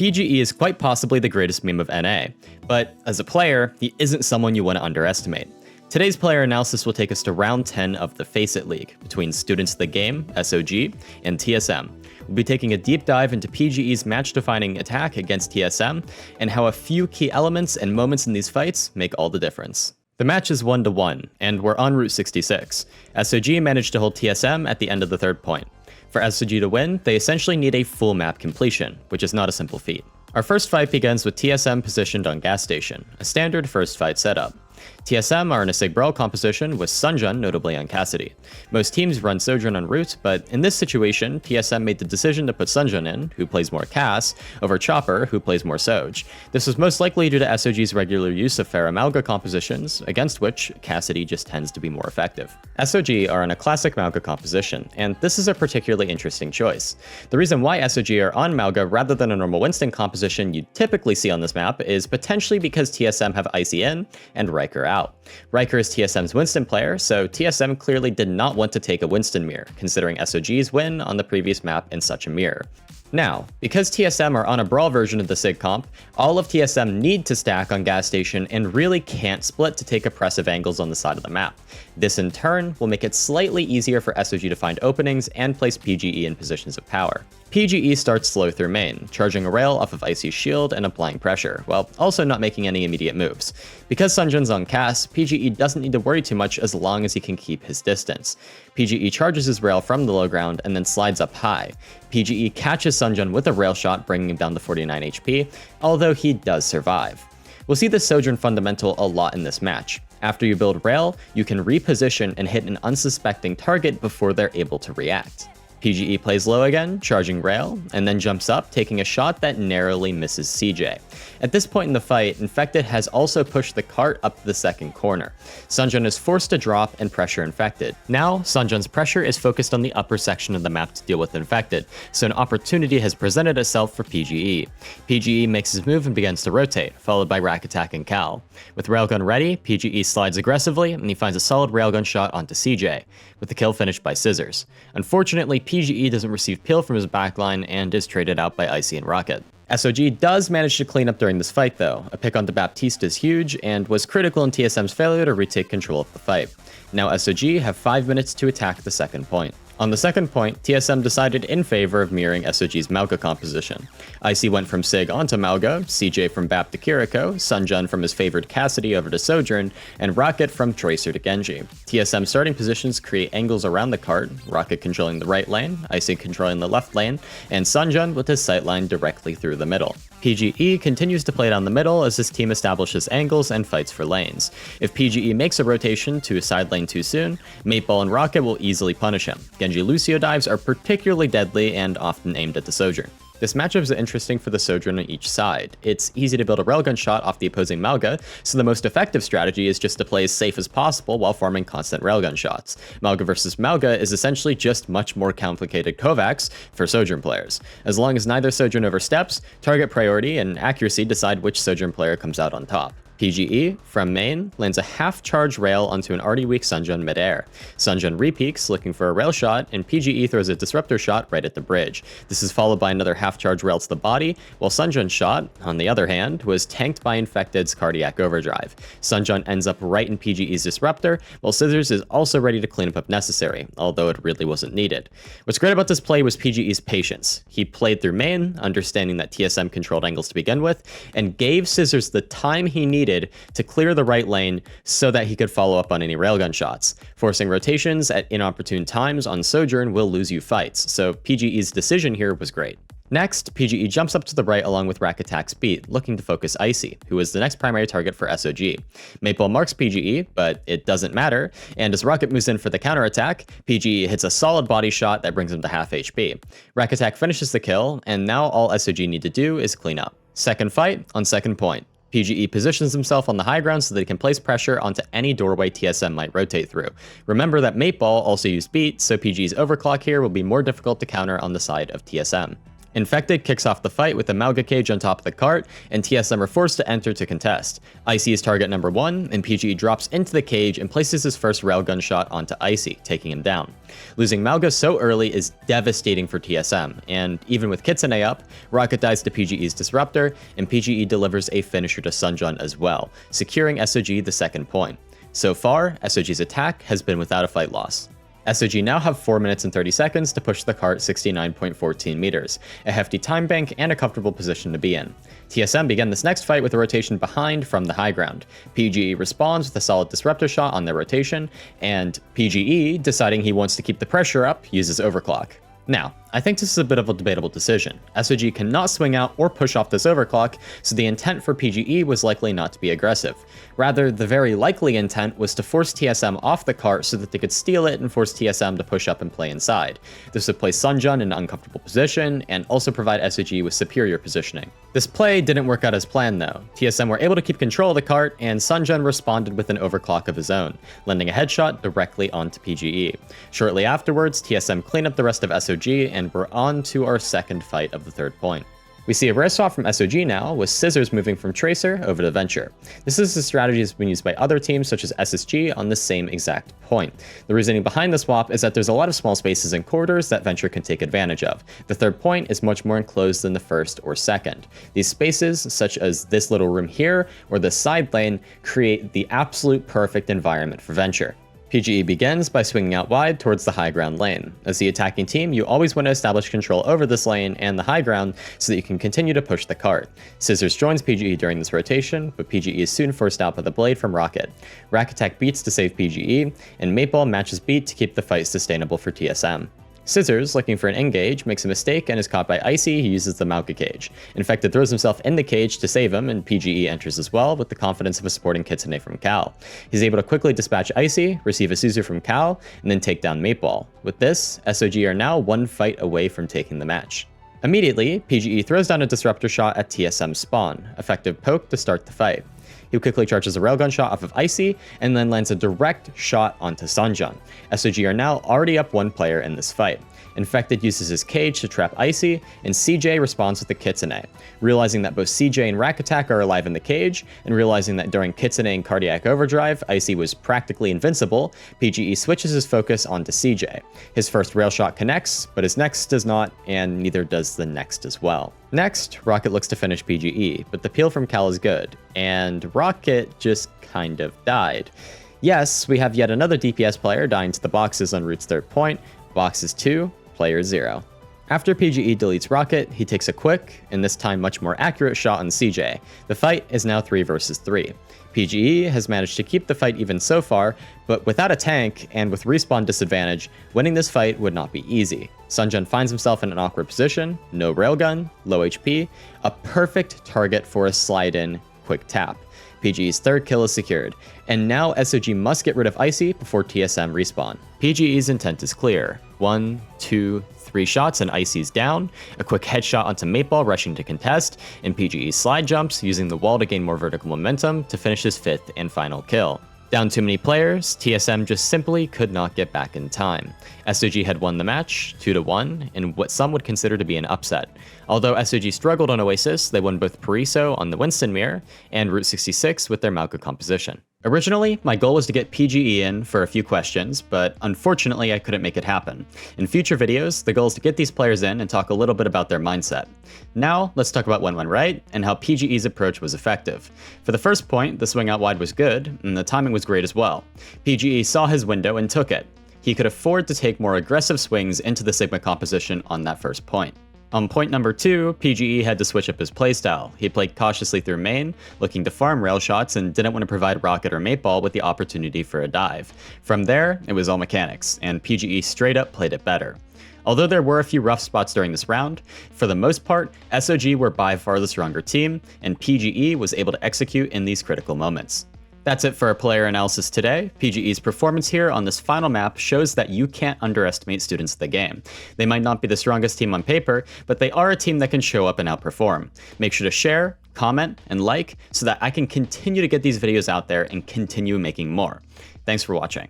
PGE is quite possibly the greatest meme of NA, but as a player, he isn't someone you want to underestimate. Today's player analysis will take us to round 10 of the Face It League between Students of the Game, SOG, and TSM. We'll be taking a deep dive into PGE's match-defining attack against TSM, and how a few key elements and moments in these fights make all the difference. The match is 1-1, and we're en route 66. SOG managed to hold TSM at the end of the third point. For SOG to win, they essentially need a full map completion, which is not a simple feat. Our first fight begins with TSM positioned on gas station, a standard first fight setup. TSM are in a Sig Brawl composition with Sunjun notably on Cassidy. Most teams run Sojourn on route, but in this situation, TSM made the decision to put Sunjun in, who plays more Cass, over Chopper, who plays more Soj. This was most likely due to SOG's regular use of Pharah Malga compositions, against which Cassidy just tends to be more effective. SOG are in a classic Malga composition, and this is a particularly interesting choice. The reason why SOG are on Malga rather than a normal Winston composition you'd typically see on this map is potentially because TSM have Icy in and Riker out. Riker is TSM's Winston player, so TSM clearly did not want to take a Winston mirror, considering SOG's win on the previous map in such a mirror. Now, because TSM are on a Brawl version of the Sig comp, all of TSM need to stack on gas station and really can't split to take oppressive angles on the side of the map. This in turn will make it slightly easier for SOG to find openings and place PGE in positions of power. PGE starts slow through main, charging a rail off of Icy's shield and applying pressure, while also not making any immediate moves. Because Sunjun's on Cass, PGE doesn't need to worry too much as long as he can keep his distance. PGE charges his rail from the low ground and then slides up high. PGE catches Sunjun with a rail shot, bringing him down to 49 HP, although he does survive. We'll see this Sojourn fundamental a lot in this match. After you build rail, you can reposition and hit an unsuspecting target before they're able to react. PGE plays low again, charging rail, and then jumps up, taking a shot that narrowly misses CJ. At this point in the fight, Infected has also pushed the cart up to the second corner. Sunjun is forced to drop and pressure Infected. Now, Sunjun's pressure is focused on the upper section of the map to deal with Infected, so an opportunity has presented itself for PGE. PGE makes his move and begins to rotate, followed by Rack Attack and Cal. With Railgun ready, PGE slides aggressively, and he finds a solid Railgun shot onto CJ, with the kill finished by Scissors. Unfortunately, PGE doesn't receive peel from his backline and is traded out by Icy and Rocket. SOG does manage to clean up during this fight though. A pick onto Baptiste is huge and was critical in TSM's failure to retake control of the fight. Now SOG have 5 minutes to attack the second point. On the second point, TSM decided in favor of mirroring SOG's Malga composition. Icy went from Sig onto Malga, CJ from Bap to Kiriko, Sunjun from his favored Cassidy over to Sojourn, and Rocket from Tracer to Genji. TSM starting positions create angles around the cart, Rocket controlling the right lane, Icy controlling the left lane, and Sunjun with his sightline directly through the middle. PGE continues to play down the middle as his team establishes angles and fights for lanes. If PGE makes a rotation to a side lane too soon, Mateball and Rocket will easily punish him. Genji Lucio dives are particularly deadly and often aimed at the Sojourn. This matchup is interesting for the Sojourn on each side. It's easy to build a railgun shot off the opposing Malga, so the most effective strategy is just to play as safe as possible while farming constant railgun shots. Malga versus Malga is essentially just much more complicated Kovacs for Sojourn players. As long as neither Sojourn oversteps, target priority and accuracy decide which Sojourn player comes out on top. PGE, from main, lands a half-charge rail onto an already weak Sunjun mid-air. Sunjun repeaks, looking for a rail shot, and PGE throws a disruptor shot right at the bridge. This is followed by another half-charge rail to the body, while Sunjun's shot, on the other hand, was tanked by Infected's cardiac overdrive. Sunjun ends up right in PGE's disruptor, while Scissors is also ready to clean up if necessary, although it really wasn't needed. What's great about this play was PGE's patience. He played through main, understanding that TSM controlled angles to begin with, and gave Scissors the time he needed to clear the right lane so that he could follow up on any railgun shots. Forcing rotations at inopportune times on Sojourn will lose you fights, so PGE's decision here was great. Next, PGE jumps up to the right along with Rack Attack's beat, looking to focus Icy, who is the next primary target for SOG. Maple marks PGE, but it doesn't matter, and as Rocket moves in for the counterattack, PGE hits a solid body shot that brings him to half HP. Rack Attack finishes the kill, and now all SOG need to do is clean up. Second fight on second point. PGE positions himself on the high ground so that he can place pressure onto any doorway TSM might rotate through. Remember that Mateball also used beat, so PGE's overclock here will be more difficult to counter on the side of TSM. Infected kicks off the fight with the Mauga cage on top of the cart, and TSM are forced to enter to contest. Ocie is target number 1, and PGE drops into the cage and places his first railgun shot onto Ocie, taking him down. Losing Mauga so early is devastating for TSM, and even with Kitsune up, Rocket dies to PGE's Disruptor, and PGE delivers a finisher to Sunjun as well, securing SOG the second point. So far, SOG's attack has been without a fight loss. SOG now have 4 minutes and 30 seconds to push the cart 69.14 meters, a hefty time bank and a comfortable position to be in. TSM began this next fight with a rotation behind from the high ground. PGE responds with a solid disruptor shot on their rotation, and PGE, deciding he wants to keep the pressure up, uses overclock. Now, I think this is a bit of a debatable decision. SOG cannot swing out or push off this overclock, so the intent for PGE was likely not to be aggressive. Rather, the very likely intent was to force TSM off the cart so that they could steal it and force TSM to push up and play inside. This would place Sunjun in an uncomfortable position and also provide SOG with superior positioning. This play didn't work out as planned though. TSM were able to keep control of the cart, and Sunjun responded with an overclock of his own, landing a headshot directly onto PGE. Shortly afterwards, TSM cleaned up the rest of SOG, and we're on to our second fight of the third point. We see a rare swap from SOG now, with Scissors moving from Tracer over to Venture. This is a strategy that's been used by other teams such as SSG on the same exact point. The reasoning behind the swap is that there's a lot of small spaces and corridors that Venture can take advantage of. The third point is much more enclosed than the first or second. These spaces, such as this little room here or this side lane, create the absolute perfect environment for Venture. PGE begins by swinging out wide towards the high ground lane. As the attacking team, you always want to establish control over this lane and the high ground so that you can continue to push the cart. Scissors joins PGE during this rotation, but PGE is soon forced out by the blade from Rocket. Rack Attack beats to save PGE, and Maple matches beat to keep the fight sustainable for TSM. Scissors, looking for an engage, makes a mistake and is caught by Ocie, who uses the Mauga cage. Infected throws himself in the cage to save him, and PGE enters as well with the confidence of a supporting Kitsune from Cal. He's able to quickly dispatch Ocie, receive a Scissor from Cal, and then take down Maple. With this, SOG are now one fight away from taking the match. Immediately, PGE throws down a disruptor shot at TSM spawn, effective poke to start the fight. He quickly charges a railgun shot off of Ocie, and then lands a direct shot onto Sunjun. SOG are now already up one player in this fight. Infected uses his cage to trap Ocie, and CJ responds with the Kitsune. Realizing that both CJ and Rack Attack are alive in the cage, and realizing that during Kitsune and Cardiac Overdrive, Ocie was practically invincible, PGE switches his focus onto CJ. His first rail shot connects, but his next does not, and neither does the next as well. Next, Rocket looks to finish PGE, but the peel from Cal is good, and Rocket just kind of died. Yes, we have yet another DPS player dying to the boxes on Root's third point, boxes 2, player 0. After PGE deletes Rocket, he takes a quick, and this time much more accurate shot on CJ. The fight is now 3 versus 3. PGE has managed to keep the fight even so far, but without a tank and with respawn disadvantage, winning this fight would not be easy. Sunjun finds himself in an awkward position, no railgun, low HP, a perfect target for a slide-in quick tap. PGE's third kill is secured, and now SOG must get rid of Ocie before TSM respawn. PGE's intent is clear. 1, 2, 3 shots and Ocie's down, a quick headshot onto Maple rushing to contest, and PGE slide jumps using the wall to gain more vertical momentum to finish his 5th and final kill. Down too many players, TSM just simply could not get back in time. SOG had won the match, 2-1, in what some would consider to be an upset. Although SOG struggled on Oasis, they won both Pariso on the Winston Mirror and Route 66 with their Mauga composition. Originally, my goal was to get PGE in for a few questions, but unfortunately I couldn't make it happen. In future videos, the goal is to get these players in and talk a little bit about their mindset. Now, let's talk about what went right and how PGE's approach was effective. For the first point, the swing out wide was good, and the timing was great as well. PGE saw his window and took it. He could afford to take more aggressive swings into the Sigma composition on that first point. On point number 2, PGE had to switch up his playstyle. He played cautiously through main, looking to farm rail shots and didn't want to provide Rocket or Mateball with the opportunity for a dive. From there, it was all mechanics, and PGE straight up played it better. Although there were a few rough spots during this round, for the most part, SOG were by far the stronger team, and PGE was able to execute in these critical moments. That's it for our player analysis today. PGE's performance here on this final map shows that you can't underestimate students of the game. They might not be the strongest team on paper, but they are a team that can show up and outperform. Make sure to share, comment, and like so that I can continue to get these videos out there and continue making more. Thanks for watching.